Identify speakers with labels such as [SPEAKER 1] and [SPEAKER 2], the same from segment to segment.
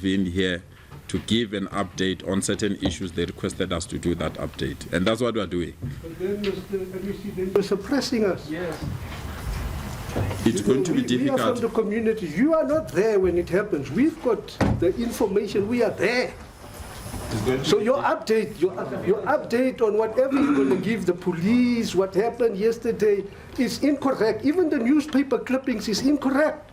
[SPEAKER 1] convened here to give an update on certain issues. They requested us to do that update, and that's what we are doing.
[SPEAKER 2] But then, they're suppressing us.
[SPEAKER 3] Yes.
[SPEAKER 1] It's going to be difficult.
[SPEAKER 2] We are from the community. You are not there when it happens. We've got the information. We are there. So your update on whatever you're going to give the police, what happened yesterday, is incorrect. Even the newspaper clippings is incorrect.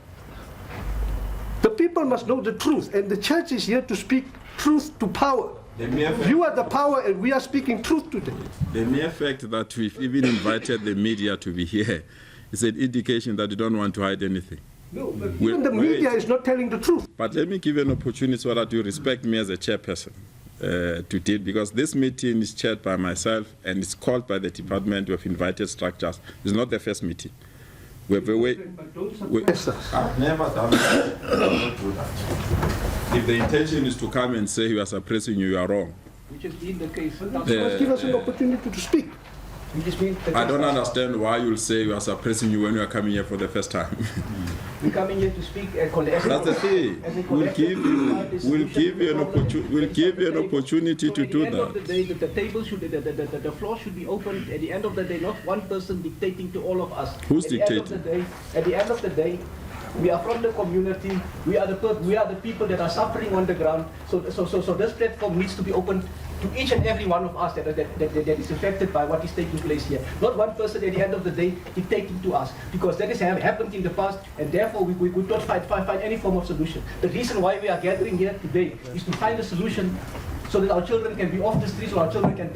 [SPEAKER 2] The people must know the truth, and the church is here to speak truth to power. You are the power, and we are speaking truth to them.
[SPEAKER 1] The mere fact that we've even invited the media to be here is an indication that you don't want to hide anything.
[SPEAKER 2] No, but even the media is not telling the truth.
[SPEAKER 1] But let me give you an opportunity so that you respect me as a chairperson to deal, because this meeting is chaired by myself and it's called by the department. We have invited structures. It's not the first meeting. We have a way. I've never done that. I don't do that. If the intention is to come and say we are suppressing you, you are wrong.
[SPEAKER 3] Which has been the case.
[SPEAKER 2] Must give us an opportunity to speak.
[SPEAKER 1] I don't understand why you'll say you are suppressing you when you are coming here for the first time.
[SPEAKER 3] We're coming here to speak.
[SPEAKER 1] That's the thing. We'll give you an opportunity to do that. At the end of the day,
[SPEAKER 3] the table should, the floor should be open. At the end of the day, not one person dictating to all of us.
[SPEAKER 1] Who's dictating?
[SPEAKER 3] At the end of the day, we are from the community. We are the people that are suffering on the ground. So this platform needs to be open to each and every one of us that is affected by what is taking place here. Not one person at the end of the day dictating to us, because that has happened in the past, and therefore we could not find any form of solution. The reason why we are gathering here today is to find a solution so that our children can be off the streets, or our children can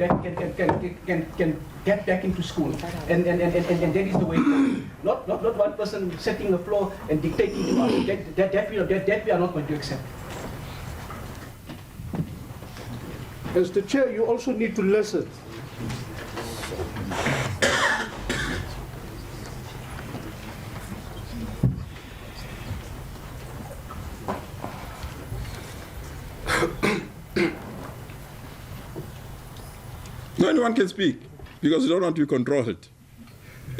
[SPEAKER 3] get back into school. And that is the way forward. Not one person setting the floor and dictating to us. That we are not going to accept.
[SPEAKER 2] As the chair, you also need to listen.
[SPEAKER 1] No, anyone can speak, because you don't want to be controlled.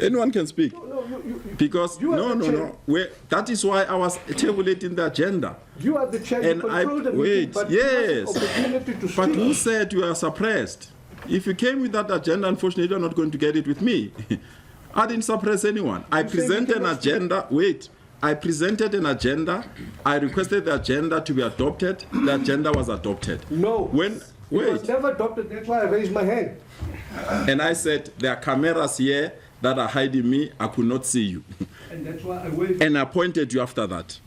[SPEAKER 1] Anyone can speak. Because that is why I was tabulating the agenda.
[SPEAKER 2] You are the chair. And you control the meeting, but
[SPEAKER 1] yes.
[SPEAKER 2] To
[SPEAKER 1] but who said you are suppressed? If you came with that agenda, unfortunately, you're not going to get it with me. I didn't suppress anyone. I presented an agenda. I presented an agenda. I requested the agenda to be adopted. The agenda was adopted.
[SPEAKER 2] No. It was never adopted. That's why I raised my hand.
[SPEAKER 1] And I said, there are cameras here that are hiding me. I could not see you.
[SPEAKER 2] And that's why I waited.
[SPEAKER 1] And I appointed you after that,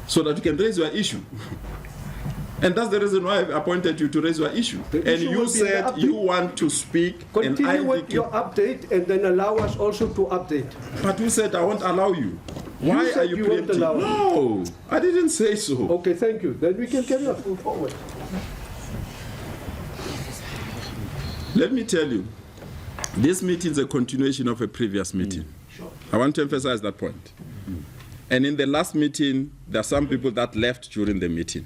[SPEAKER 1] so that you can raise your issue. And that's the reason why I appointed you, to raise your issue. And you said you want to speak.
[SPEAKER 2] Continue with your update, and then allow us also to update.
[SPEAKER 1] But who said I won't allow you? Why are you preempting? No, I didn't say so.
[SPEAKER 2] Okay, thank you. Then we can carry on. Move forward.
[SPEAKER 1] Let me tell you, this meeting is a continuation of a previous meeting.
[SPEAKER 3] Sure.
[SPEAKER 1] I want to emphasize that point. And in the last meeting, there are some people that left during the meeting.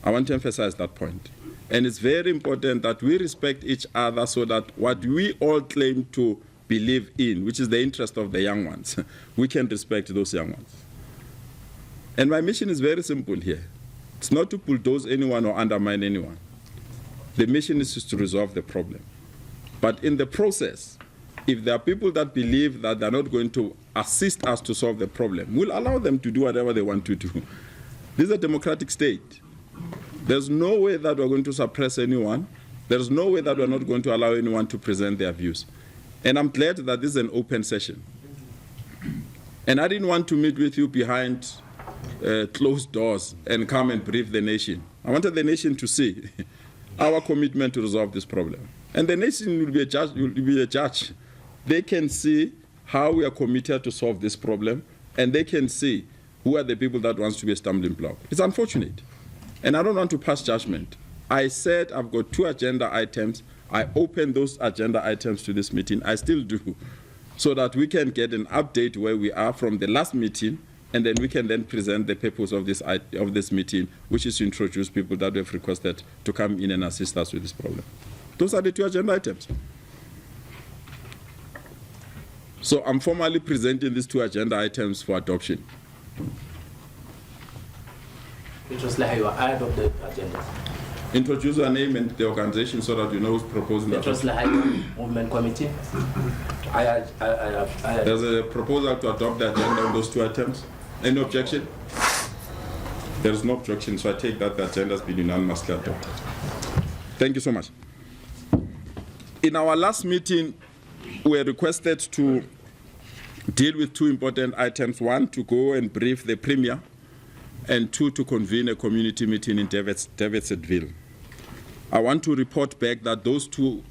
[SPEAKER 1] I want to emphasize that point. And it's very important that we respect each other, so that what we all claim to believe in, which is the interest of the young ones, we can respect those young ones. And my mission is very simple here. It's not to bulldoze anyone or undermine anyone. The mission is just to resolve the problem. But in the process, if there are people that believe that they're not going to assist us to solve the problem, we'll allow them to do whatever they want to do. This is a democratic state. There's no way that we're going to suppress anyone. There's no way that we're not going to allow anyone to present their views. And I'm glad that this is an open session. And I didn't want to meet with you behind closed doors and come and brief the nation. I wanted the nation to see our commitment to resolve this problem. And the nation will be a judge. They can see how we are committed to solve this problem, and they can see who are the people that wants to be a stumbling block. It's unfortunate. And I don't want to pass judgment. I said I've got 2 agenda items. I opened those agenda items to this meeting. I still do, so that we can get an update where we are from the last meeting, and then we can then present the purpose of this meeting, which is to introduce people that we have requested to come in and assist us with this problem. Those are the 2 agenda items. So I'm formally presenting these 2 agenda items for adoption.
[SPEAKER 4] Petros Lahayo, ahead of the agenda.
[SPEAKER 1] Introduce your name and the organization so that you know who's proposing that.
[SPEAKER 4] Petros Lahayo, Movement Committee.
[SPEAKER 1] There's a proposal to adopt the agenda on those two items. Any objection? There is no objection, so I take that the agenda has been unanimously adopted. Thank you so much. In our last meeting, we were requested to deal with two important items. One, to go and brief the Premier, and two, to convene a community meeting in Davidsonville. I want to report back that those two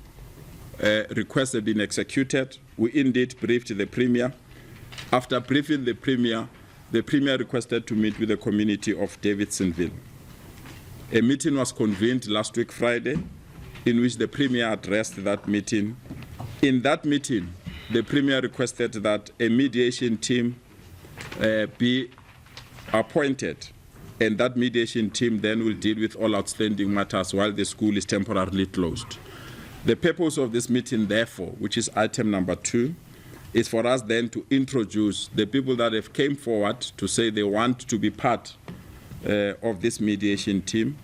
[SPEAKER 1] requests have been executed. We indeed briefed the Premier. After briefing the Premier requested to meet with the community of Davidsonville. A meeting was convened last week Friday, in which the Premier addressed that meeting. In that meeting, the Premier requested that a mediation team be appointed, and that mediation team then will deal with all outstanding matters while the school is temporarily closed. The purpose of this meeting, therefore, which is item number 2, is for us then to introduce the people that have came forward to say they want to be part of this mediation team,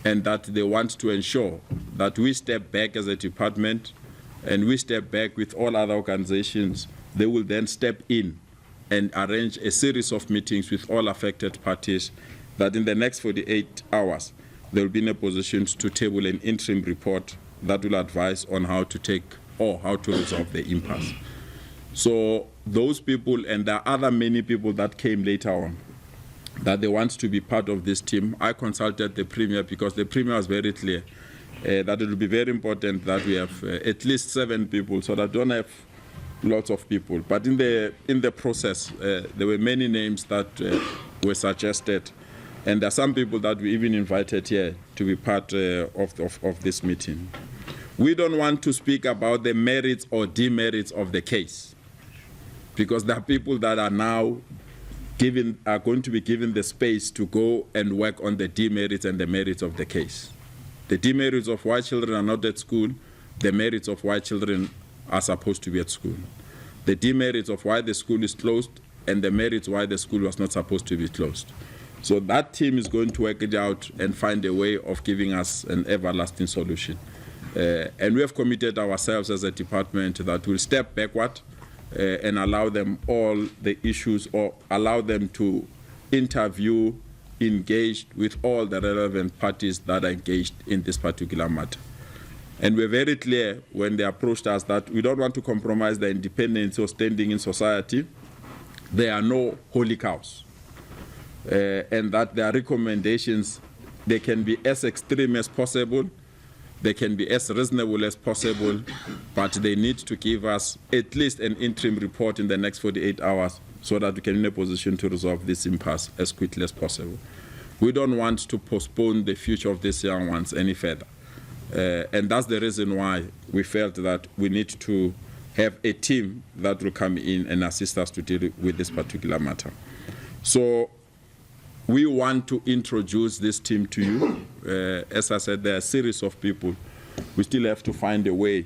[SPEAKER 1] and that they want to ensure that we step back as a department and we step back with all other organizations. They will then step in and arrange a series of meetings with all affected parties, that in the next 48 hours, they will be in a position to table an interim report that will advise on how to take or how to resolve the impasse. So those people, and there are other many people that came later on, that they want to be part of this team. I consulted the Premier because the Premier was very clear that it will be very important that we have at least 7 people, so that we don't have lots of people. But in the process, there were many names that were suggested, and there are some people that we even invited here to be part of this meeting. We don't want to speak about the merits or demerits of the case, because there are people that are now are going to be given the space to go and work on the demerits and the merits of the case. The demerits of why children are not at school, the merits of why children are supposed to be at school. The demerits of why the school is closed, and the merits why the school was not supposed to be closed. So that team is going to work it out and find a way of giving us an everlasting solution. And we have committed ourselves as a department that will step backward and allow them all the issues, or allow them to interview, engage with all the relevant parties that are engaged in this particular matter. And we're very clear when they approached us that we don't want to compromise the independence or standing in society. There are no holy cows. And that their recommendations, they can be as extreme as possible, they can be as reasonable as possible, but they need to give us at least an interim report in the next 48 hours so that we can be in a position to resolve this impasse as quickly as possible. We don't want to postpone the future of these young ones any further. And that's the reason why we felt that we need to have a team that will come in and assist us to deal with this particular matter. So we want to introduce this team to you. As I said, there are a series of people. We still have to find a way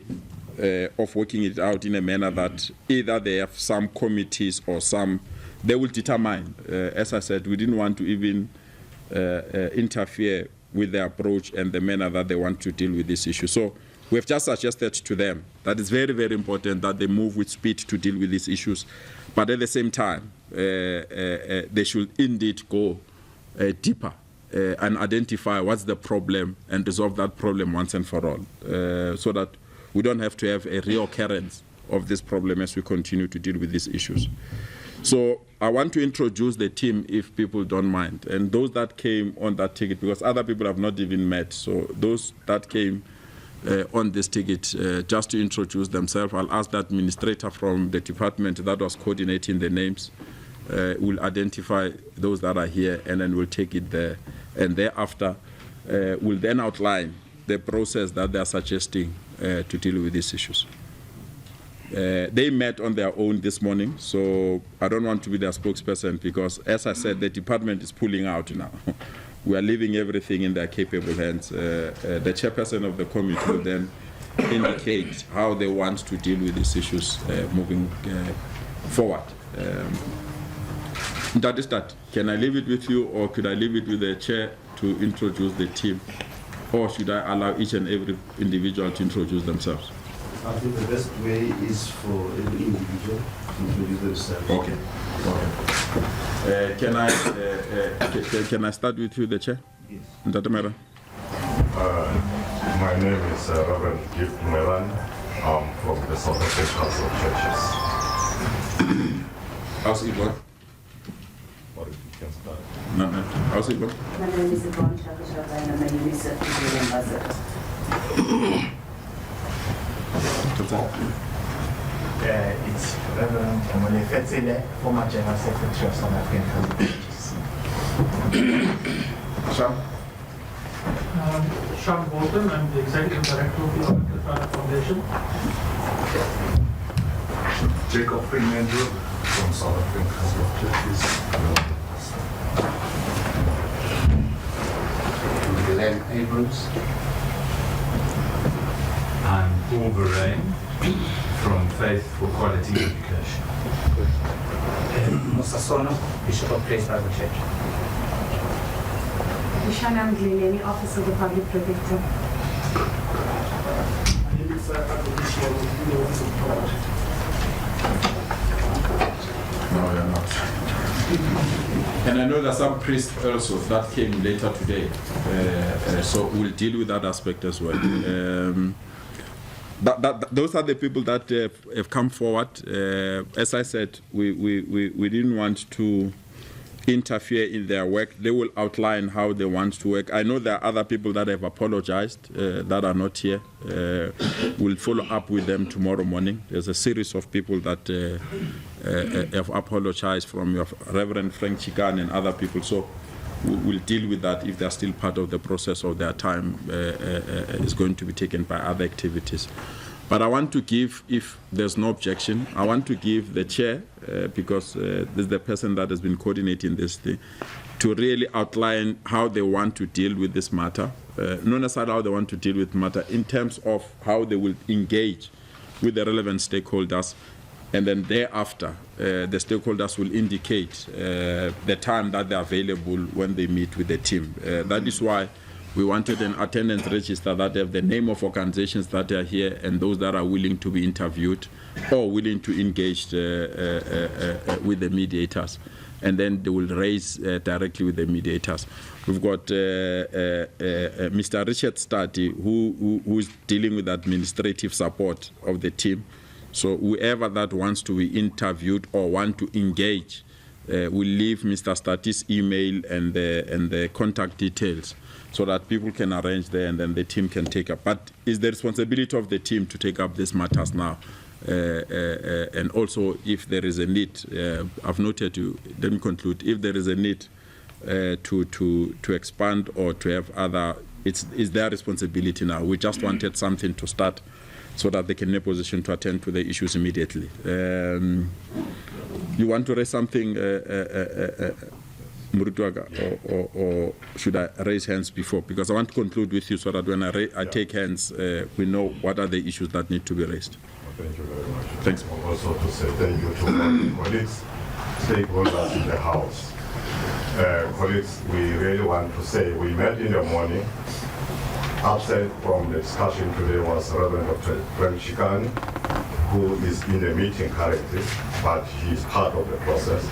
[SPEAKER 1] of working it out in a manner that either they have some committees or some, they will determine. As I said, we didn't want to even interfere with the approach and the manner that they want to deal with this issue. So we have just suggested to them that it's very, very important that they move with speed to deal with these issues. But at the same time, they should indeed go deeper and identify what's the problem and resolve that problem once and for all, so that we don't have to have a reoccurrence of this problem as we continue to deal with these issues. So I want to introduce the team, if people don't mind, and those that came on that ticket, because other people have not even met. So those that came on this ticket, just to introduce themselves, I'll ask the administrator from the department that was coordinating the names, will identify those that are here, and then we'll take it there. And thereafter, we'll then outline the process that they are suggesting to deal with these issues. They met on their own this morning, so I don't want to be their spokesperson because, as I said, the department is pulling out now. We are leaving everything in their capable hands. The chairperson of the committee will then indicate how they want to deal with these issues moving forward. That is that. Can I leave it with you, or could I leave it with the chair to introduce the team? Or should I allow each and every individual to introduce themselves?
[SPEAKER 5] I think the best way is for every individual to introduce themselves.
[SPEAKER 1] Okay. Can I start with you, the chair?
[SPEAKER 5] Yes.
[SPEAKER 1] That matter?
[SPEAKER 6] My name is Reverend Gift Meran. I'm from the South African Council of Churches.
[SPEAKER 1] How's it going?
[SPEAKER 6] Or if you can start.
[SPEAKER 1] No. How's it going?
[SPEAKER 7] My name is Yvonne Shakashaka and I'm a UNICEF ambassador.
[SPEAKER 8] It's Reverend Omole Fetsile, former General Secretary of South African Council of Churches.
[SPEAKER 1] Sham?
[SPEAKER 9] Sean Bolton, I'm the Executive Director of the Roodepoort Foundation.
[SPEAKER 6] Jacob Freeman from South African Council of Churches.
[SPEAKER 5] Glenn Abrams.
[SPEAKER 10] I'm Paul Barain from Faith for Quality Education.
[SPEAKER 8] Musa Sono, Bishop of Grace Bible Church.
[SPEAKER 7] Ishanam Glileni, Office of the Public Protector.
[SPEAKER 2] My name is Patricia with the Office of God.
[SPEAKER 1] No, you're not. And I know that some priests also that came later today, so we'll deal with that aspect as well. Those are the people that have come forward. As I said, we didn't want to interfere in their work. They will outline how they want to work. I know there are other people that have apologized that are not here. We'll follow up with them tomorrow morning. There's a series of people that have apologized, from your Reverend Frank Chikan and other people. So we'll deal with that if they're still part of the process, or their time is going to be taken by other activities. But I want to give, if there's no objection, I want to give the chair, because this is the person that has been coordinating this thing, to really outline how they want to deal with this matter. Not necessarily how they want to deal with the matter in terms of how they will engage with the relevant stakeholders. And then thereafter, the stakeholders will indicate the time that they're available when they meet with the team. That is why we wanted an attendance register that have the name of organizations that are here and those that are willing to be interviewed or willing to engage with the mediators. And then they will raise directly with the mediators. We've got Mr. Richard Stati, who is dealing with administrative support of the team. So whoever that wants to be interviewed or want to engage, we'll leave Mr. Stati's email and the contact details so that people can arrange there and then the team can take up. But it's the responsibility of the team to take up these matters now. And also, if there is a need, I've noted you, let me conclude, if there is a need to expand or to have other, it's their responsibility now. We just wanted something to start so that they can be in a position to attend to the issues immediately. You want to raise something, Murutuaga, or should I raise hands before? Because I want to conclude with you so that when I take hands, we know what are the issues that need to be raised.
[SPEAKER 6] Thank you very much.
[SPEAKER 1] Thanks.
[SPEAKER 6] Also to say thank you to all the colleagues, stakeholders in the House. Colleagues, we really want to say we met in the morning. Absent from the discussion today was Reverend Dr. Frank Chikan, who is in the meeting currently, but he's part of the process.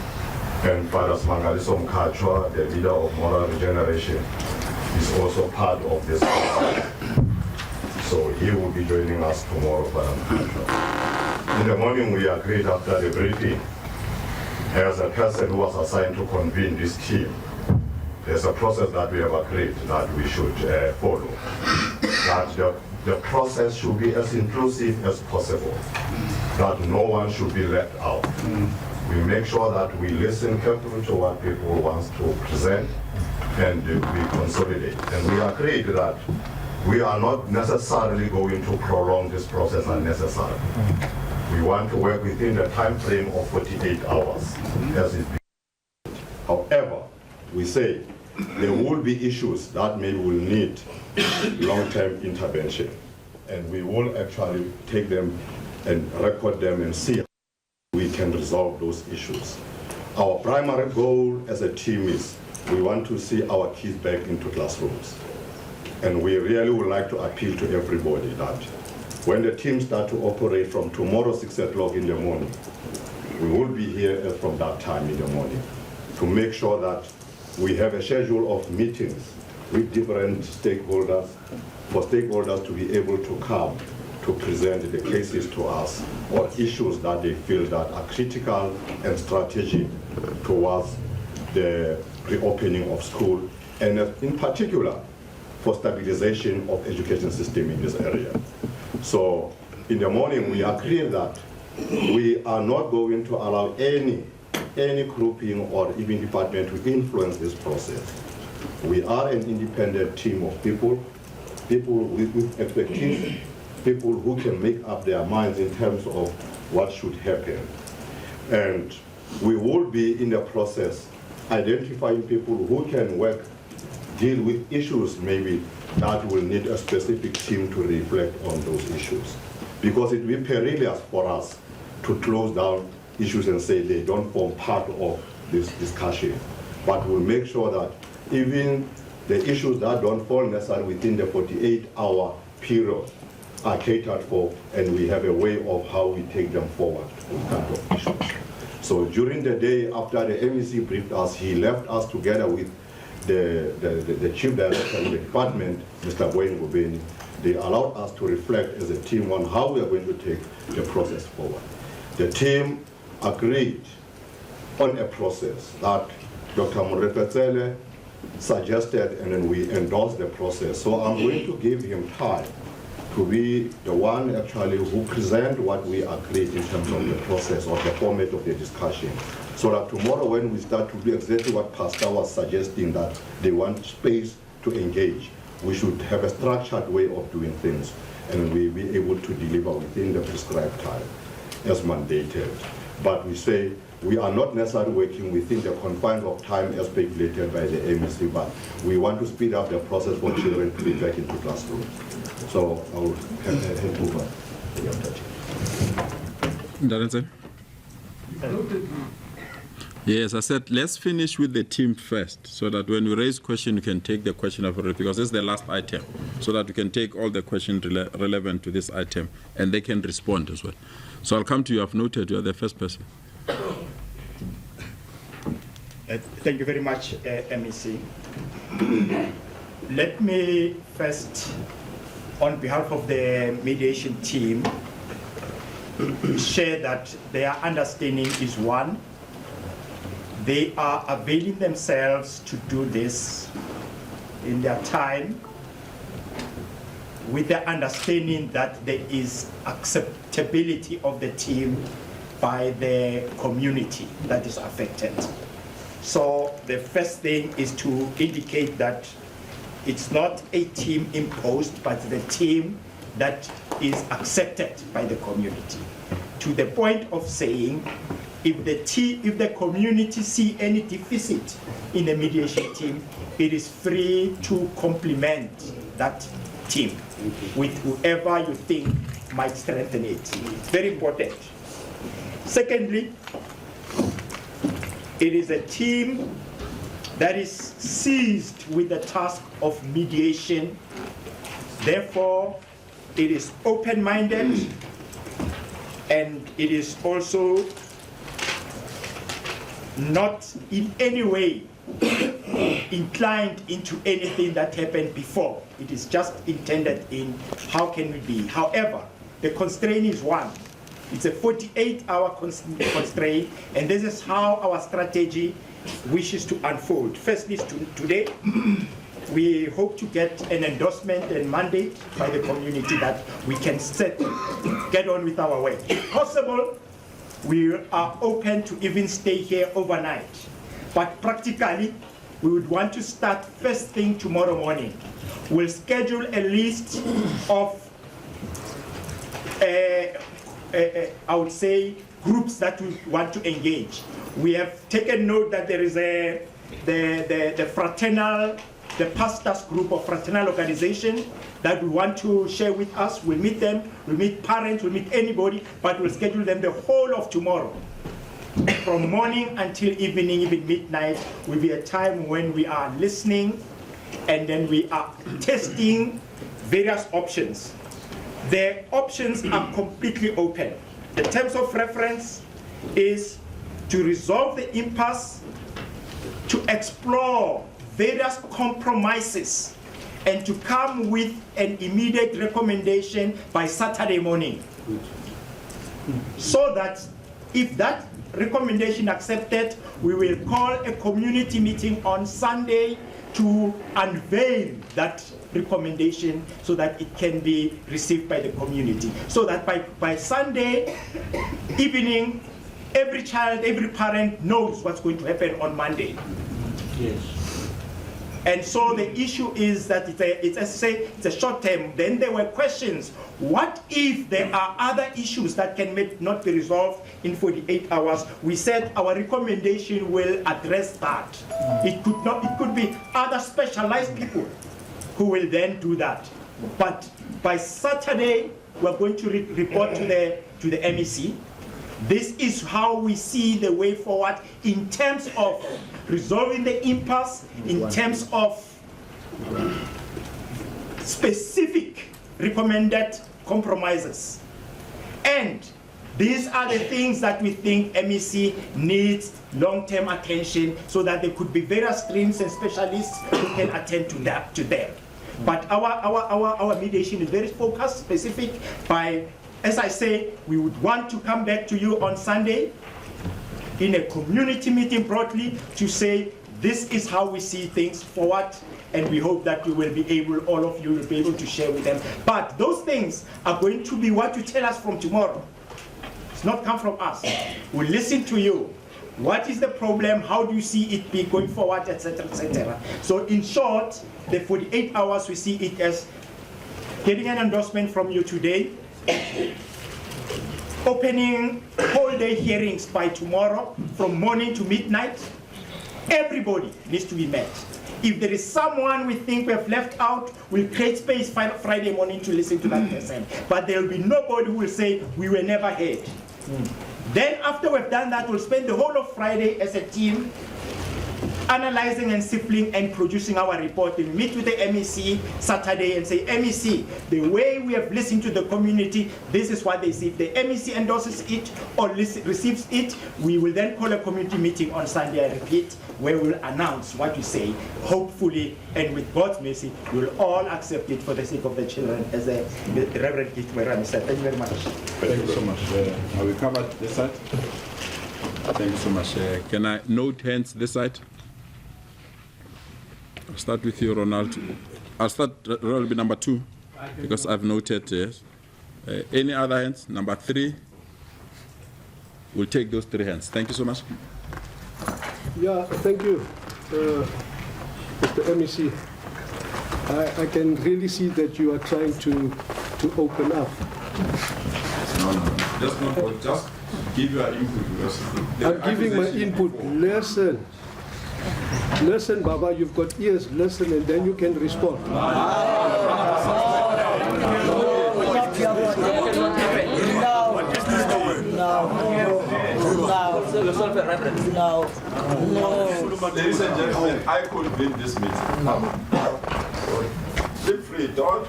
[SPEAKER 6] And Father Mangaliso Mkachwa, the leader of Moral Regeneration, is also part of this process. So he will be joining us tomorrow, Father Mkachwa. In the morning, we agreed after the briefing, as a person who was assigned to convene this team, there's a process that we have agreed that we should follow. That the process should be as inclusive as possible, that no one should be left out. We make sure that we listen carefully to what people want to present and we consolidate. And we agreed that we are not necessarily going to prolong this process unnecessarily. We want to work within the time frame of 48 hours. As it be. However, we say there will be issues that maybe will need long-term intervention. And we will actually take them and record them and see how we can resolve those issues. Our primary goal as a team is we want to see our kids back into classrooms. And we really would like to appeal to everybody that when the team start to operate from tomorrow 6 o'clock in the morning, we will be here from that time in the morning to make sure that we have a schedule of meetings with different stakeholders, for stakeholders to be able to come to present the cases to us or issues that they feel that are critical and strategic towards the reopening of school, and in particular for stabilization of education system in this area. So in the morning we agree that we are not going to allow any grouping or even department to influence this process. We are an independent team of people with expertise, people who can make up their minds in terms of what should happen. And we will be in the process identifying people who can deal with issues maybe that will need a specific team to reflect on those issues. Because it will be perilous for us to close down issues and say they don't form part of this discussion. But we'll make sure that even the issues that don't fall necessarily within the 48-hour period are catered for, and we have a way of how we take them forward, those kind of issues. So during the day after the MEC briefed us, he left us together with the chief director in the department, Mr. Boyne Gobeni. They allowed us to reflect as a team on how we are going to take the process forward. The team agreed on a process that Dr. Roodepoort suggested, and then we endorsed the process. So I'm going to give him time to be the one actually who present what we agreed in terms of the process or the format of the discussion. So that tomorrow when we start to do exactly what Pastor was suggesting, that they want space to engage, we should have a structured way of doing things, and we be able to deliver within the prescribed time as mandated. But we say we are not necessarily working within the confines of time as regulated by the MEC, but we want to speed up the process for children to be back into classrooms. So I will hand over.
[SPEAKER 1] Yes, I said let's finish with the team first, so that when we raise question, you can take the question of it, because this is the last item, so that we can take all the questions relevant to this item, and they can respond as well. So I'll come to you. I've noted you are the first person.
[SPEAKER 8] Thank you very much, MEC. Let me first, on behalf of the mediation team, share that their understanding is one. They are availing themselves to do this in their time with the understanding that there is acceptability of the team by the community that is affected. So the first thing is to indicate that it's not a team imposed, but the team that is accepted by the community. To the point of saying, if the community see any deficit in the mediation team, it is free to complement that team with whoever you think might strengthen it. It's very important. Secondly, it is a team that is seized with the task of mediation. Therefore, it is open-minded, and it is also not in any way inclined into anything that happened before. It is just intended in how can we be. However, the constraint is one. It's a 48-hour constraint, and this is how our strategy wishes to unfold. Firstly, today, we hope to get an endorsement and mandate by the community that we can get on with our work. If possible, we are open to even stay here overnight. But practically, we would want to start first thing tomorrow morning. We'll schedule a list of, I would say, groups that we want to engage. We have taken note that there is the pastors group of fraternal organization that we want to share with us. We'll meet them, we'll meet parents, we'll meet anybody, but we'll schedule them the whole of tomorrow. from morning until evening, even midnight, will be a time when we are listening and then we are testing various options. The options are completely open. The terms of reference is to resolve the impasse, to explore various compromises, and to come with an immediate recommendation by Saturday morning. So that if that recommendation accepted, we will call a community meeting on Sunday to unveil that recommendation so that it can be received by the community. So that by Sunday evening, every child, every parent knows what's going to happen on Monday.
[SPEAKER 2] Yes.
[SPEAKER 8] And so the issue is that it's a short term. Then there were questions. What if there are other issues that can not be resolved in 48 hours? We said our recommendation will address that. It could be other specialized people who will then do that. But by Saturday, we're going to report to the MEC. This is how we see the way forward in terms of resolving the impasse, in terms of specific recommended compromises. And these are the things that we think MEC needs long-term attention so that there could be various streams and specialists who can attend to them. But our mediation is very focused, specific. As I say, we would want to come back to you on Sunday in a community meeting broadly to say this is how we see things forward, and we hope that we will be able, all of you will be able to share with them. But those things are going to be what you tell us from tomorrow. It's not come from us. We'll listen to you. What is the problem? How do you see it be going forward, etc., etc. So in short, the 48 hours, we see it as getting an endorsement from you today, opening whole day hearings by tomorrow from morning to midnight. Everybody needs to be met. If there is someone we think we have left out, we'll create space Friday morning to listen to that person. But there will be nobody who will say we were never heard. Then after we've done that, we'll spend the whole of Friday as a team analyzing and sifting and producing our report. We meet with the MEC Saturday and say, MEC, the way we have listened to the community, this is what they see. If the MEC endorses it or receives it, we will then call a community meeting on Sunday, I repeat, where we'll announce what we say. Hopefully, and with God's mercy, we'll all accept it for the sake of the children, as the Reverend Keith Moirami said. Thank you very much.
[SPEAKER 1] Thank you so much. Are we covered this side? Thank you so much. Can I note hands this side? I'll start with you, Ronald. I'll start roll be number 2 because I've noted. Yes. Any other hands? Number 3. We'll take those 3 hands. Thank you so much.
[SPEAKER 2] Yeah, thank you, Mr. MEC. I can really see that you are trying to open up.
[SPEAKER 1] No. Just give your input. Because
[SPEAKER 2] I'm giving my input. Listen, Baba, you've got ears. Listen, and then you can respond.
[SPEAKER 1] Ladies and gentlemen, I could win this meeting. Feel free, don't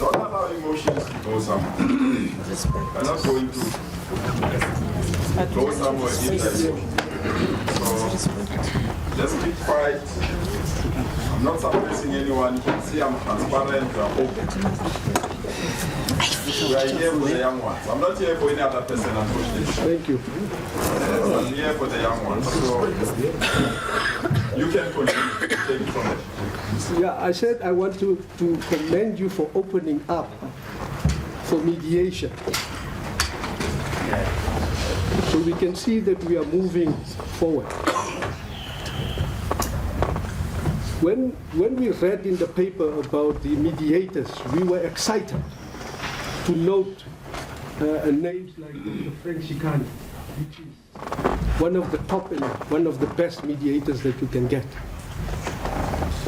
[SPEAKER 1] allow emotions to go somewhere. I'm not going to go somewhere if there's so just keep quiet. I'm not suppressing anyone. You can see I'm transparent, I'm open. We are here for the young ones. I'm not here for any other person, unfortunately.
[SPEAKER 2] Thank you.
[SPEAKER 1] I'm here for the young ones. So you can continue to take it from there.
[SPEAKER 2] Yeah, I said I want to commend you for opening up for mediation. So we can see that we are moving forward. When we read in the paper about the mediators, we were excited to note names like Dr. Frank Shikani, which is one of the top and one of the best mediators that you can get.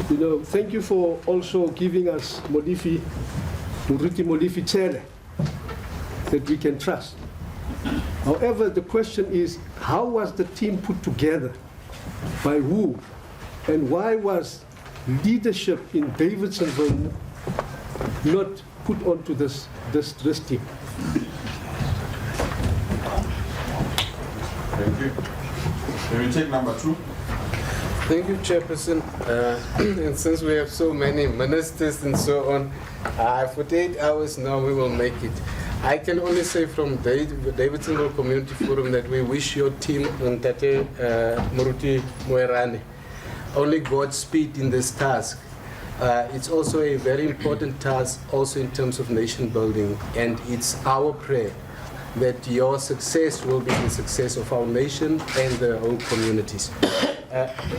[SPEAKER 2] You know, thank you for also giving us Murithi Modifi Tsele that we can trust. However, the question is, how was the team put together? By who? And why was leadership in Davidsonville not put onto this team?
[SPEAKER 1] Thank you. Can we take number 2?
[SPEAKER 11] Thank you, Chairperson. And since we have so many ministers and so on, 48 hours now we will make it. I can only say from the Davidsonville Community Forum that we wish your team, Ntate Muruti Moerane, only Godspeed in this task. It's also a very important task also in terms of nation building, and it's our prayer that your success will be the success of our nation and the whole communities.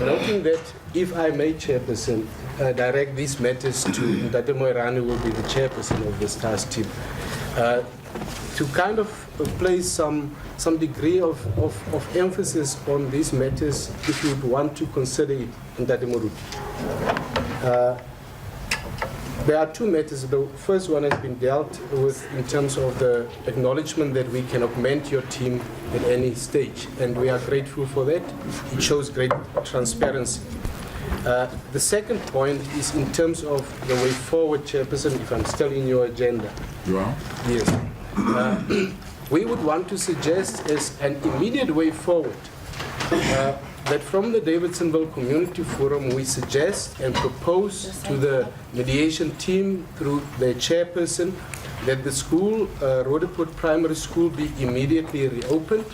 [SPEAKER 11] Noting that, if I may, Chairperson, direct these matters to Ntate Moerane, who will be the chairperson of this task team, to kind of place some degree of emphasis on these matters, if you would want to consider it, Ntate Muruti. There are 2 matters. The first one has been dealt with in terms of the acknowledgement that we can augment your team at any stage, and we are grateful for that. It shows great transparency. The second point is in terms of the way forward, Chairperson, if I'm still in your agenda.
[SPEAKER 1] You are?
[SPEAKER 11] Yes. We would want to suggest as an immediate way forward that from the Davidsonville Community Forum we suggest and propose to the mediation team through their chairperson that the school, Roodepoort Primary School, be immediately reopened.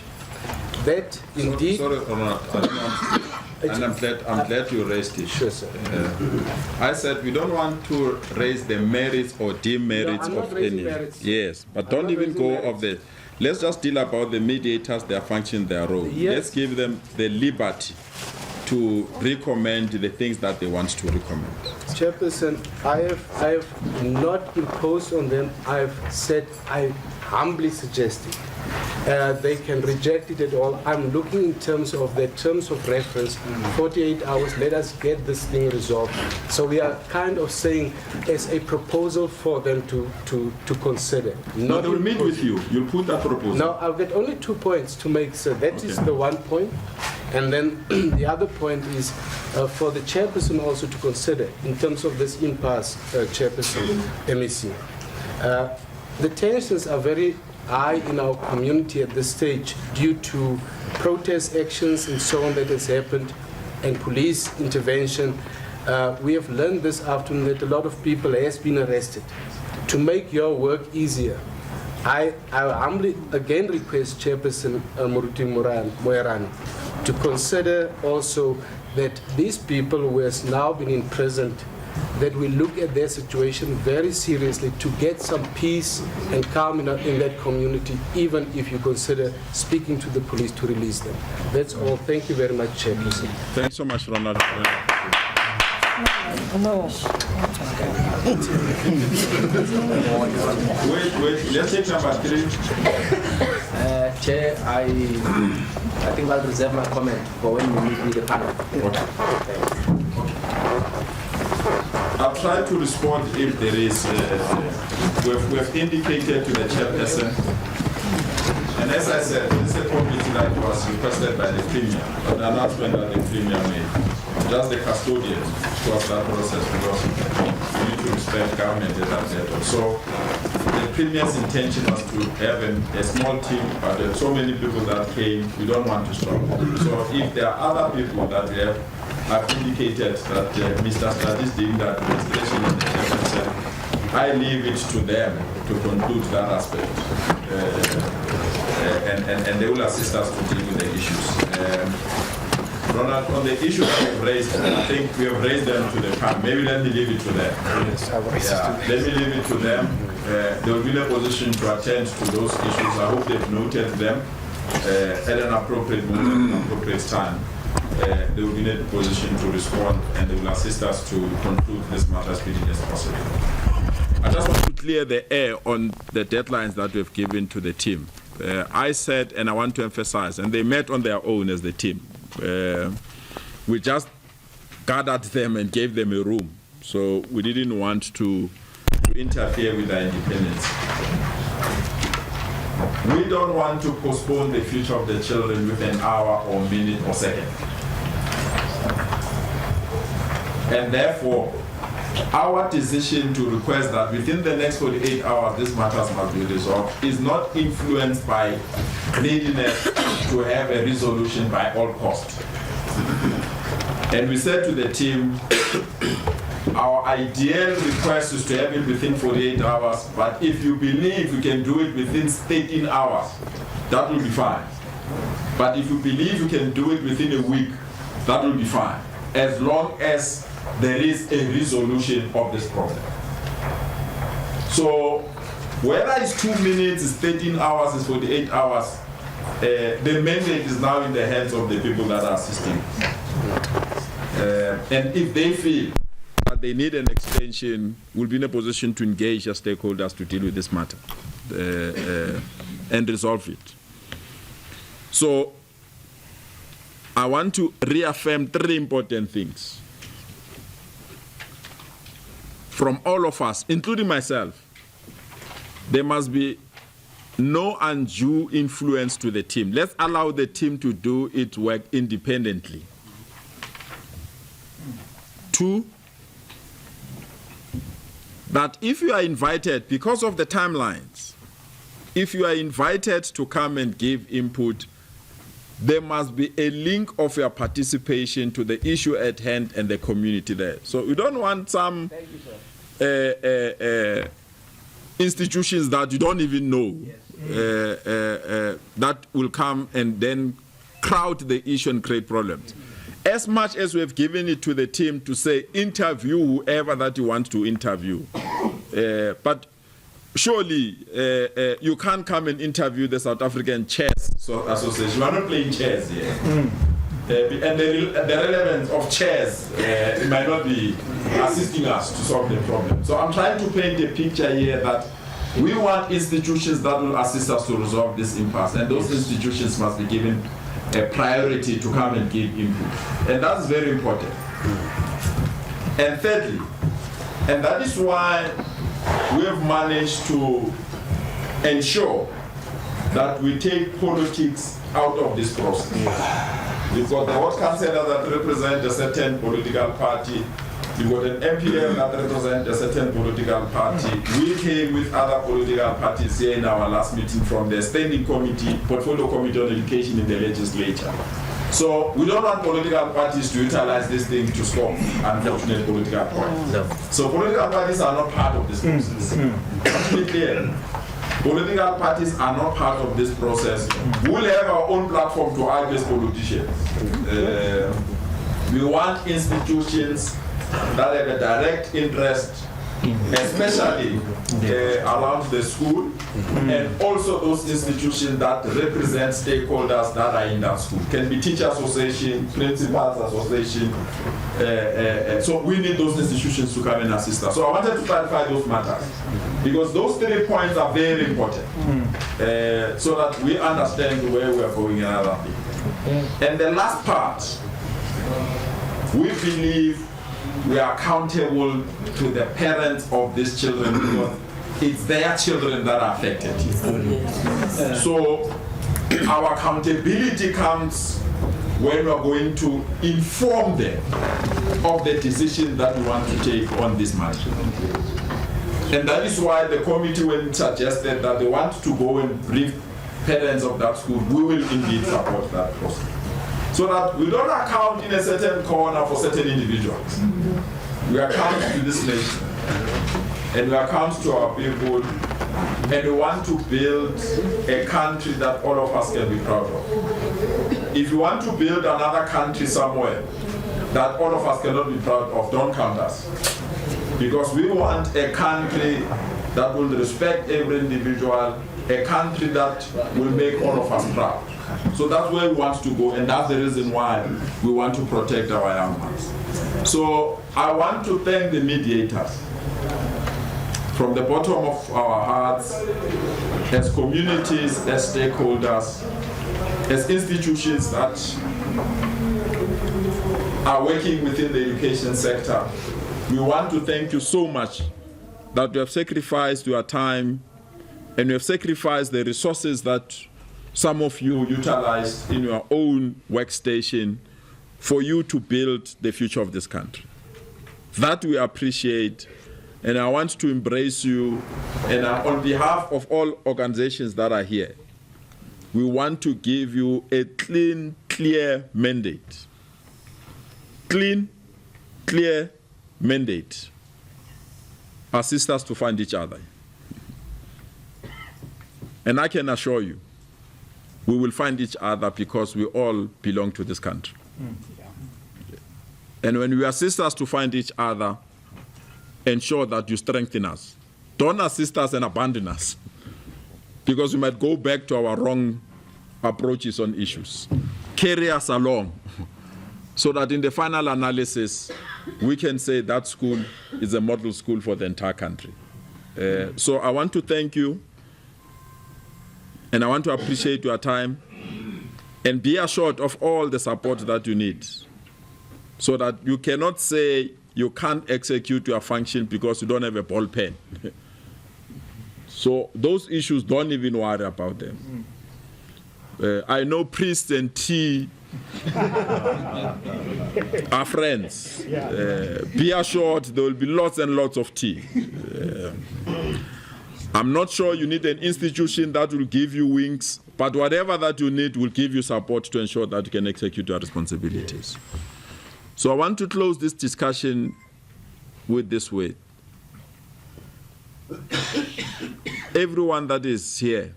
[SPEAKER 11] That indeed...
[SPEAKER 1] Sorry, and I'm glad you raised it.
[SPEAKER 11] Sure, sir.
[SPEAKER 1] I said we don't want to raise the merits or demerits of any.
[SPEAKER 11] Merits.
[SPEAKER 1] Yes, but don't even go of the... Let's just deal about the mediators, their function, their role.
[SPEAKER 11] Yes.
[SPEAKER 1] Let's give them the liberty to recommend the things that they want to recommend.
[SPEAKER 11] Chairperson, I have not imposed on them. I've said, I humbly suggested. They can reject it at all. I'm looking in terms of their terms of reference, 48 hours, let us get this thing resolved. So we are kind of saying as a proposal for them to consider.
[SPEAKER 1] No, they will meet with you. You'll put that proposal.
[SPEAKER 11] Now, I've got only 2 points to make, sir. That is the one point. And then the other point is for the chairperson also to consider in terms of this impasse, chairperson, MEC. The tensions are very high in our community at this stage due to protest actions and so on that has happened and police intervention. We have learned this afternoon that a lot of people has been arrested. To make your work easier, I humbly again request Chairperson Muruti Moerane to consider also that these people who has now been imprisoned, that we look at their situation very seriously to get some peace and calm in that community, even if you consider speaking to the police to release them. That's all. Thank you very much, Chairperson.
[SPEAKER 1] Thanks so much, Ronald. Wait, let's take number 3.
[SPEAKER 4] Chair, I think I'll reserve my comment for when we meet with the panel.
[SPEAKER 1] I'll try to respond if there is, we have indicated to the chairperson, and as I said, this is a committee that was requested by the Premier, but the announcement that the Premier made, just the custodian towards that process, because we need to respect government data. So the Premier's intention was to have a small team, but there are so many people that came, we don't want to stop. So if there are other people that we have, I've indicated that Mr. Strat is doing that administration in the chairperson. I leave it to them to conclude that aspect. And they will assist us to deal with the issues. Ronald, on the issue that we've raised, I think we have raised them to the panel. Maybe let me leave it to them. Let me leave it to them. They will be in a position to attend to those issues. I hope they've noted them at an appropriate moment, an appropriate time. They will be in a position to respond, and they will assist us to conclude this matter as speedily as possible. I just want to clear the air on the deadlines that we've given to the team. I said, and I want to emphasize, and they met on their own as the team. We just gathered them and gave them a room. So we didn't want to interfere with their independence. We don't want to postpone the future of the children with an hour or minute or second. And therefore, our decision to request that within the next 48 hours these matters must be resolved is not influenced by neediness to have a resolution by all costs. And we said to the team, our ideal request is to have it within 48 hours, but if you believe you can do it within 13 hours, that will be fine. But if you believe you can do it within a week, that will be fine, as long as there is a resolution of this problem. So whether it's 2 minutes, it's 13 hours, it's 48 hours, the mandate is now in the hands of the people that are assisting. And if they feel that they need an extension, we'll be in a position to engage our stakeholders to deal with this matter and resolve it. So I want to reaffirm 3 important things from all of us, including myself. There must be no undue influence to the team. Let's allow the team to do its work independently. 2, that if you are invited, because of the timelines, if you are invited to come and give input, there must be a link of your participation to the issue at hand and the community there. So we don't want some institutions that you don't even know that will come and then crowd the issue and create problems. As much as we have given it to the team to say, interview whoever that you want to interview. But surely you can't come and interview the South African Chess Association. We are not playing chess here. And the relevance of chess it might not be assisting us to solve the problem. So I'm trying to paint a picture here that we want institutions that will assist us to resolve this impasse, and those institutions must be given a priority to come and give input. And that's very important. And thirdly, and that is why we have managed to ensure that we take politics out of this process. We've got the ward councillor that represent a certain political party. We've got an MPM that represents a certain political party. We came with other political parties here in our last meeting from the Standing Committee, Portfolio Committee on Education in the legislature. So we don't want political parties to utilize this thing to score unfortunate political points. No. So political parties are not part of this process. To be clear, political parties are not part of this process. We'll have our own platform to argue as politicians. We want institutions that have a direct interest, especially around the school, and also those institutions that represent stakeholders that are in that school. Can be teacher association, principals association. So we need those institutions to come and assist us. So I wanted to clarify those matters, because those 3 points are very important, so that we understand where we are going and other things. And the last part, we believe we are accountable to the parents of these children, because it's their children that are affected. So our accountability comes when we are going to inform them of the decision that we want to take on this matter. And that is why the committee, when it suggested that they want to go and brief parents of that school, we will indeed support that process. So that we don't account in a certain corner for certain individuals. We account to this nation, and we account to our people, and we want to build a country that all of us can be proud of. If you want to build another country somewhere that all of us cannot be proud of, don't count us. Because we want a country that will respect every individual, a country that will make all of us proud. So that's where we want to go, and that's the reason why we want to protect our young ones. So I want to thank the mediators from the bottom of our hearts, as communities, as stakeholders, as institutions that are working within the education sector. We want to thank you so much that you have sacrificed your time and you have sacrificed the resources that some of you utilized in your own workstation for you to build the future of this country. That we appreciate, and I want to embrace you, and on behalf of all organizations that are here, we want to give you a clean, clear mandate. Clean, clear mandate. Assist us to find each other. And I can assure you, we will find each other because we all belong to this country. And when you assist us to find each other, ensure that you strengthen us. Don't assist us and abandon us, because we might go back to our wrong approaches on issues. Carry us along, so that in the final analysis, we can say that school is a model school for the entire country. So I want to thank you, and I want to appreciate your time, and be assured of all the support that you need, so that you cannot say you can't execute your function because you don't have a ball pen. So those issues, don't even worry about them. I know Priest and T are friends. Be assured there will be lots and lots of tea. I'm not sure you need an institution that will give you wings, but whatever that you need will give you support to ensure that you can execute your responsibilities. So I want to close this discussion with this way. Everyone that is here,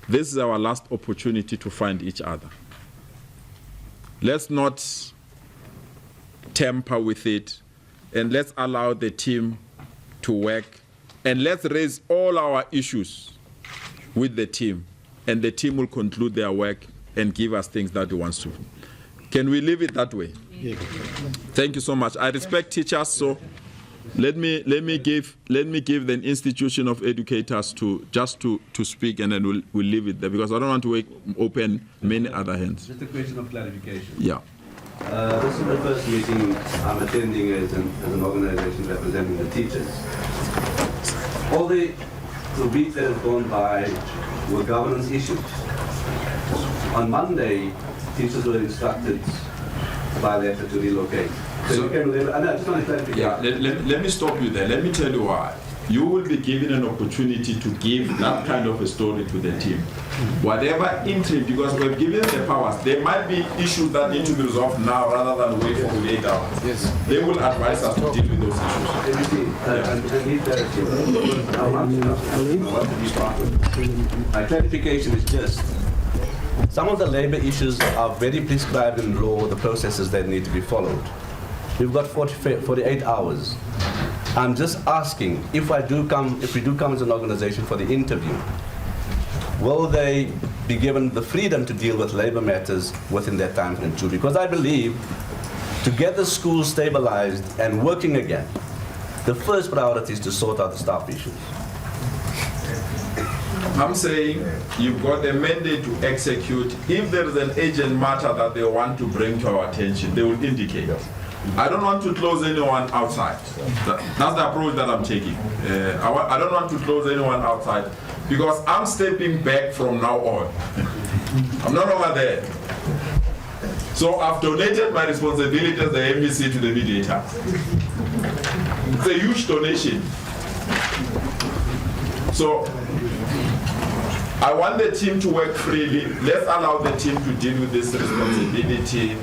[SPEAKER 1] this is our last opportunity to find each other. Let's not tamper with it, and let's allow the team to work, and let's raise all our issues with the team, and the team will conclude their work and give us things that we want to. Can we leave it that way? Yeah. Thank you so much. I respect teachers, so let me give the institution of educators to speak, and then we'll leave it there, because I don't want to open many other hands.
[SPEAKER 5] Just a question of clarification.
[SPEAKER 1] Yeah.
[SPEAKER 5] This is the first meeting I'm attending as an organization representing the teachers. All the weeks that have gone by were governance issues. On Monday, teachers were instructed by letter to relocate. So
[SPEAKER 1] let me stop you there. Let me tell you why. You will be given an opportunity to give that kind of a story to the team. Whatever interim, because we've given the powers, there might be issues that need to be resolved now rather than wait for 48 hours. Yes. They will advise us to deal with those issues.
[SPEAKER 5] My clarification is just, some of the labor issues are very prescribed in law, the processes that need to be followed. We've got 48 hours. I'm just asking, if we do come as an organization for the interview, will they be given the freedom to deal with labor matters within that time frame too? Because I believe to get the school stabilized and working again, the first priority is to sort out the staff issues.
[SPEAKER 1] I'm saying you've got a mandate to execute. If there is an urgent matter that they want to bring to our attention, they will indicate. I don't want to close anyone outside. That's the approach that I'm taking. I don't want to close anyone outside, because I'm stepping back from now on. I'm no longer there. So I've donated my responsibility as the MEC to the mediator. It's a huge donation. So I want the team to work freely. Let's allow the team to deal with this responsibility.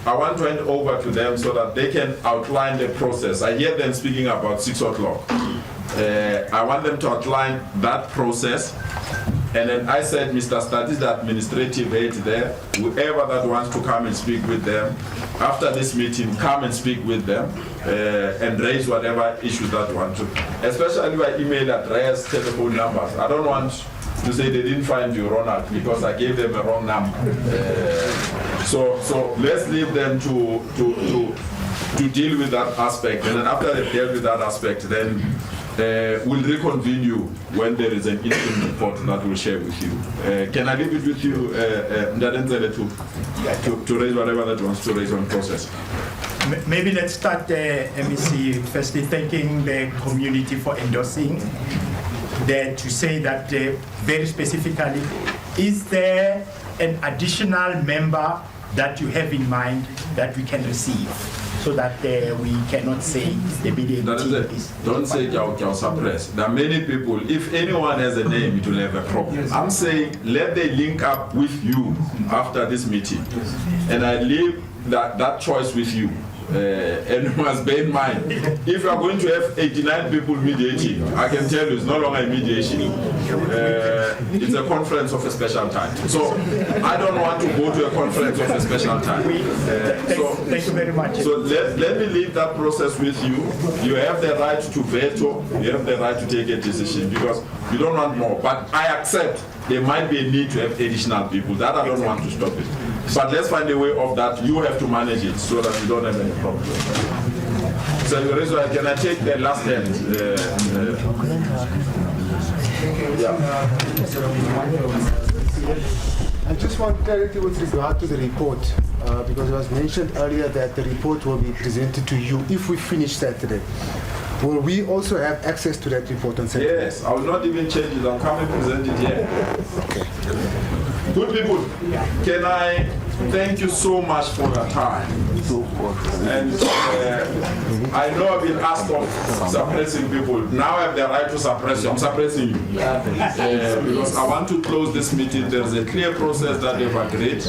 [SPEAKER 1] I want to hand over to them so that they can outline the process. I hear them speaking about 6 o'clock. I want them to outline that process. And then I said, Mr. Stat is the administrative head there. Whoever that wants to come and speak with them, after this meeting, come and speak with them and raise whatever issues that you want to. Especially by email address, telephone numbers. I don't want to say they didn't find you, Ronald, because I gave them a wrong number. So let's leave them to deal with that aspect. And then after they've dealt with that aspect, then we'll reconvene you when there is an interim report that we'll share with you. Can I leave it with you, Ndadenzele, to raise whatever that wants to raise on process?
[SPEAKER 8] Maybe let's start the MEC. Firstly, thanking the community for endorsing. Then to say that very specifically, is there an additional member that you have in mind that we can receive, so that we cannot say the mediating is...
[SPEAKER 1] Don't say Kyao suppress. There are many people. If anyone has a name, it will have a problem. I'm saying let them link up with you after this meeting, and I leave that choice with you. And you must bear in mind, if you are going to have 89 people mediating, I can tell you it's no longer a mediation. It's a conference of a special time. So I don't want to go to a conference of a special time.
[SPEAKER 8] Thank you very much.
[SPEAKER 1] So let me leave that process with you. You have the right to veto. You have the right to take a decision because you don't want more. But I accept there might be a need to have additional people. That I don't want to stop it. But let's find a way of that. You have to manage it so that you don't have any problem. So can I take the last hand?
[SPEAKER 12] I just want clarity with regard to the report, because it was mentioned earlier that the report will be presented to you if we finish Saturday. Will we also have access to that report on Saturday?
[SPEAKER 1] Yes, I will not even change it. I'll come and present it here.
[SPEAKER 12] Okay.
[SPEAKER 1] Good people, can I thank you so much for your time? And I know I've been asked of suppressing people. Now I have the right to suppress you. I'm suppressing you. Because I want to close this meeting. There's a clear process that they've agreed.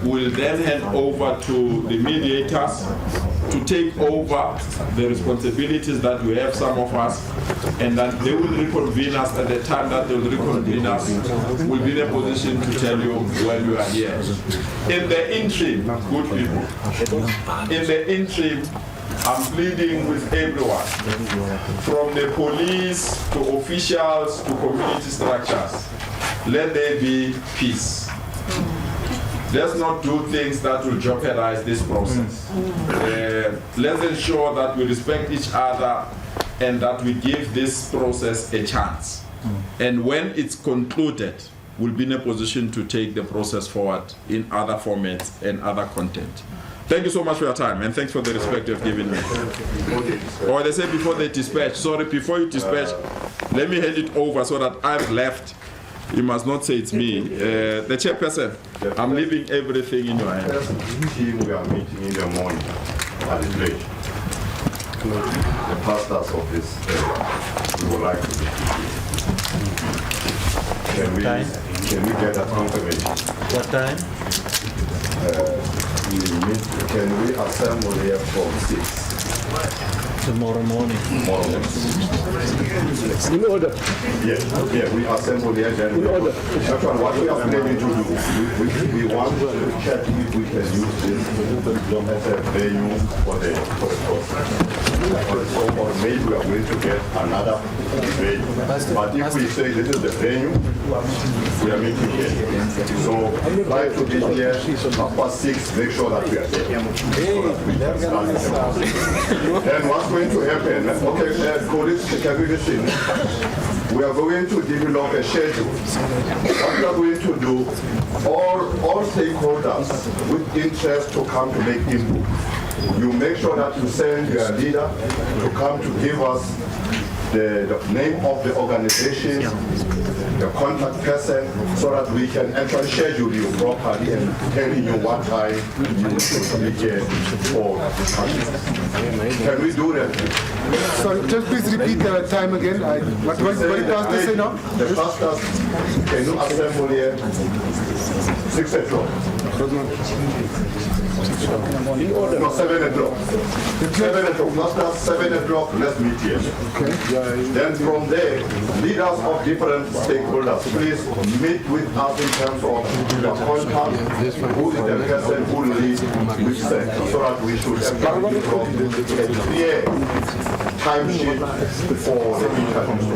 [SPEAKER 1] We'll then hand over to the mediators to take over the responsibilities that we have, some of us, and that they will reconvene us at the time that they will reconvene us. We'll be in a position to tell you when we are here. In the interim, good people, in the interim, I'm pleading with everyone, from the police to officials to community structures, let there be peace. Let's not do things that will jeopardize this process. Let's ensure that we respect each other and that we give this process a chance. And when it's concluded, we'll be in a position to take the process forward in other formats and other content. Thank you so much for your time, and thanks for the respect you've given me. Or they say before they dispatch, sorry, before you dispatch, let me hand it over so that I've left. You must not say it's me. The chairperson, I'm leaving everything in your hands.
[SPEAKER 6] Team, we are meeting in the morning at the village. The pastors of this area, we would like to meet with you. Can we get a confirmation?
[SPEAKER 10] What time?
[SPEAKER 6] Can we assemble here from 6?
[SPEAKER 10] Tomorrow morning.
[SPEAKER 6] Tomorrow morning.
[SPEAKER 2] In order.
[SPEAKER 6] Yeah, we assemble here. Then in order. Actually, what we are planning to do, we want to check if we can use this as a venue for the process. Or maybe we are going to get another venue. But if we say this is the venue, we are meeting here. So try to be here after 6, make sure that we are there. So that we can start the Then what's going to happen? Okay, colleagues, can we listen? We are going to develop a schedule. What we are going to do, all stakeholders with interest to come to make input. You make sure that you send your leader to come to give us the name of the organization, the contact person, so that we can actually schedule you properly and tell you what time you should be here for discussion. Can we do that?
[SPEAKER 12] Sorry, just please repeat the time again. What did Pastor say now?
[SPEAKER 6] The pastors, can you assemble here 6 o'clock? In order. No, 7 o'clock. 7 o'clock. After 7 o'clock, let's meet here. Okay. Then from there, leaders of different stakeholders, please meet with us in terms of the contact, who is the person who leads which sector, so that we should establish a clear timesheet for the interview.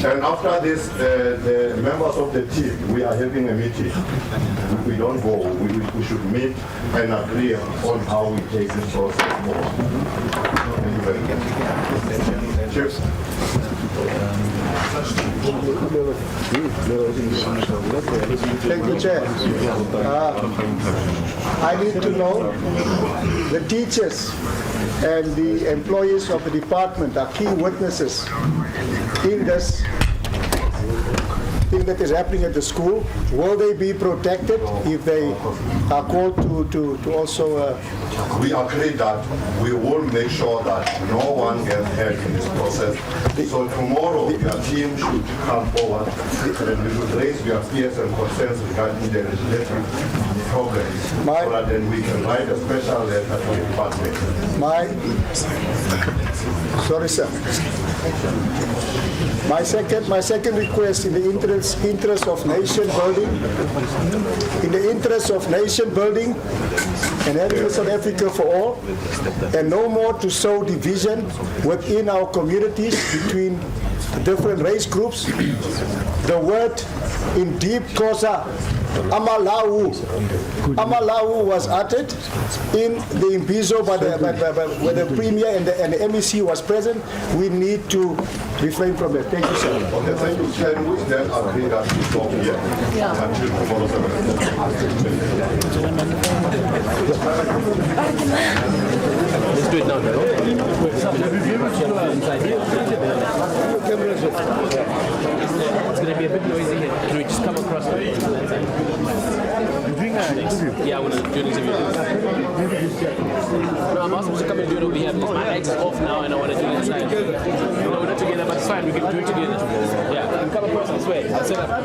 [SPEAKER 6] And after this, the members of the team, we are having a meeting. meeting. If we don't go, we should meet and agree on how we take this process forward. Thank you very much. Cheers.
[SPEAKER 12] Thank you, Chair. I need to know the teachers and the employees of the department are key witnesses in this thing that is happening at the school. Will they be protected if they are called to also...
[SPEAKER 6] We agree that we will make sure that no one gets hurt in this process. So tomorrow, your team should come forward and we should raise your fears and concerns regarding the legislative problems so that then we can write a special letter to the department.
[SPEAKER 12] Sorry, sir. My second request in the interest of nation building, and having a South Africa for all, and no more to sow division within our communities between different race groups. The word in deep Xhosa, Amalau was uttered in the Imbizo where the Premier and the MEC was present. We need to refrain from that. Thank you, sir.
[SPEAKER 6] Okay, thank you. Can we then agree that we stop here until tomorrow 7?
[SPEAKER 4] Let's do it now, It's going to be a bit noisy here. Can we just come across the other side? Yeah, I want to do an interview. No, I'm asking to come and do it over here because my eggs is off now and I want to do it inside. No, we're not together, but it's fine. We can do it together. Yeah, you can come across this way. I'll set up.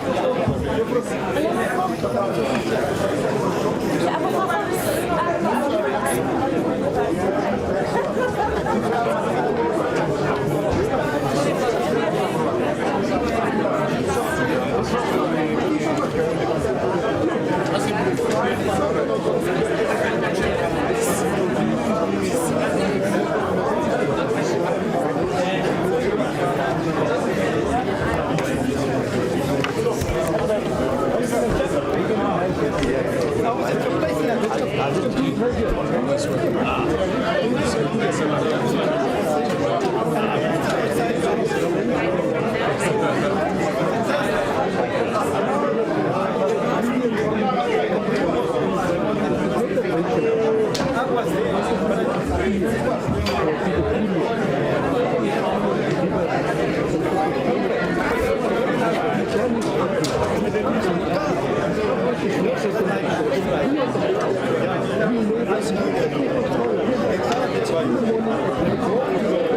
[SPEAKER 12] Thank you.